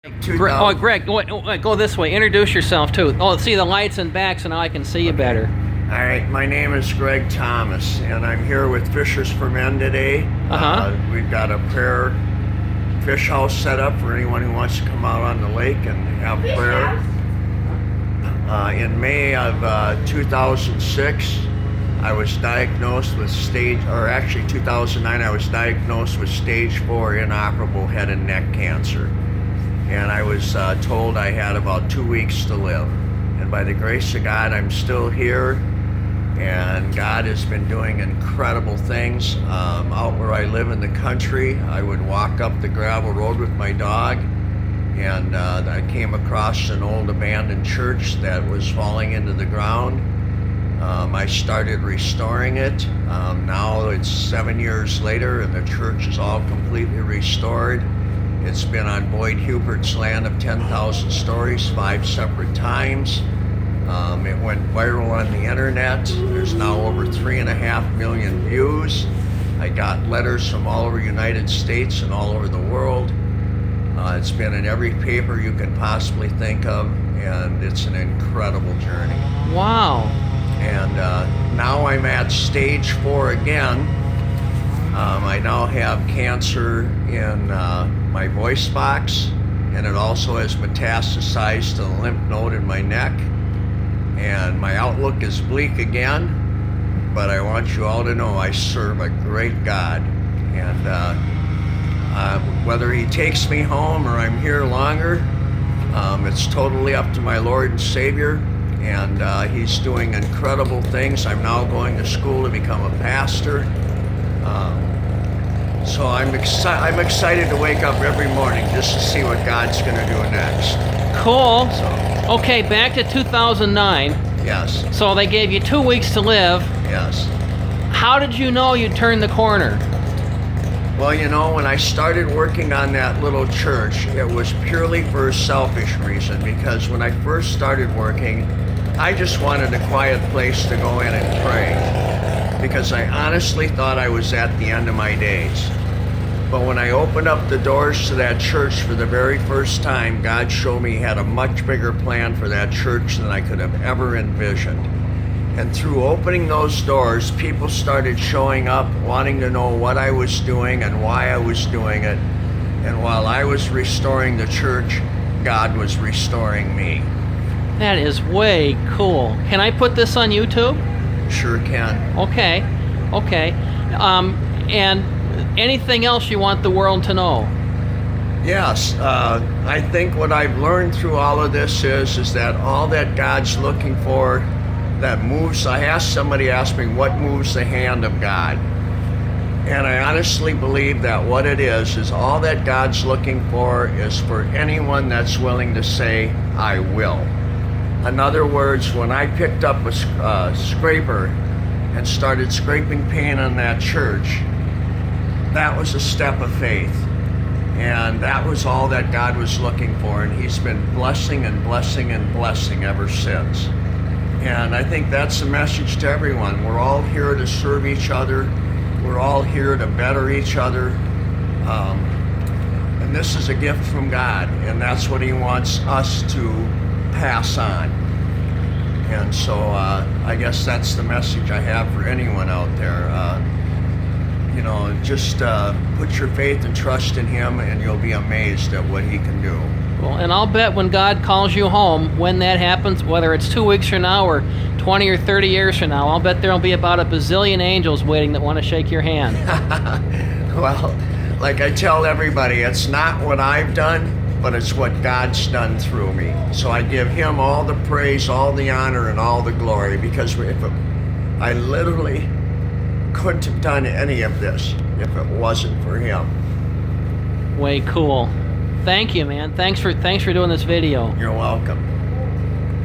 Oh, Greg, go this way. Introduce yourself too. Oh, see the lights and back, so now I can see you better. All right, my name is Greg Thomas, and I'm here with Fishers for Men today. We've got a prayer fish house set up for anyone who wants to come out on the lake and have prayer. In May of 2006, I was diagnosed with 2009, I was diagnosed with stage 4 inoperable head and neck cancer. And I was told I had about 2 weeks to live. And by the grace of God, I'm still here. And God has been doing incredible things. Out where I live in the country, I would walk up the gravel road with my dog, and I came across an old abandoned church that was falling into the ground. I started restoring it. Now it's 7 years later, and the church is all completely restored. It's been on Boyd Hubert's land of 10,000 stories 5 separate times. It went viral on the internet. There's now over 3.5 million views. I got letters from all over the United States and all over the world. It's been in every paper you can possibly think of, and it's an incredible journey. Wow. And now I'm at stage 4 again. I now have cancer in my voice box, and it also has metastasized to the lymph node in my neck. And my outlook is bleak again, but I want you all to know I serve a great God. And whether He takes me home or I'm here longer, it's totally up to my Lord and Savior. And He's doing incredible things. I'm now going to school to become a pastor. So I'm excited to wake up every morning just to see what God's going to do next. Cool. Okay, back to 2009. Yes. So they gave you 2 weeks to live. Yes. How did you know you'd turned the corner? Well, you know, when I started working on that little church, it was purely for a selfish reason, because when I first started working, I just wanted a quiet place to go in and pray, because I honestly thought I was at the end of my days. But when I opened up the doors to that church for the very first time, God showed me He had a much bigger plan for that church than I could have ever envisioned. And through opening those doors, people started showing up, wanting to know what I was doing and why I was doing it. And while I was restoring the church, God was restoring me. That is way cool. Can I put this on YouTube? Sure can. Okay. And anything else you want the world to know? Yes, I think what I've learned through all of this is that all that God's looking for that moves, somebody asked me, what moves the hand of God? And I honestly believe that what it is all that God's looking for is for anyone that's willing to say, I will. In other words, when I picked up a scraper and started scraping paint on that church, that was a step of faith. And that was all that God was looking for. And He's been blessing and blessing and blessing ever since. And I think that's the message to everyone. We're all here to serve each other. We're all here to better each other. And this is a gift from God. And that's what He wants us to pass on. And so I guess that's the message I have for anyone out there. You know, just put your faith and trust in Him, and you'll be amazed at what He can do. Well, and I'll bet when God calls you home, when that happens, whether it's 2 weeks from now or 20 or 30 years from now, I'll bet there'll be about a bazillion angels waiting that want to shake your hand. Well, like I tell everybody, it's not what I've done, but it's what God's done through me. So I give Him all the praise, all the honor, and all the glory, because I literally couldn't have done any of this if it wasn't for Him. Way cool. Thank you, man. Thanks for doing this video. You're welcome.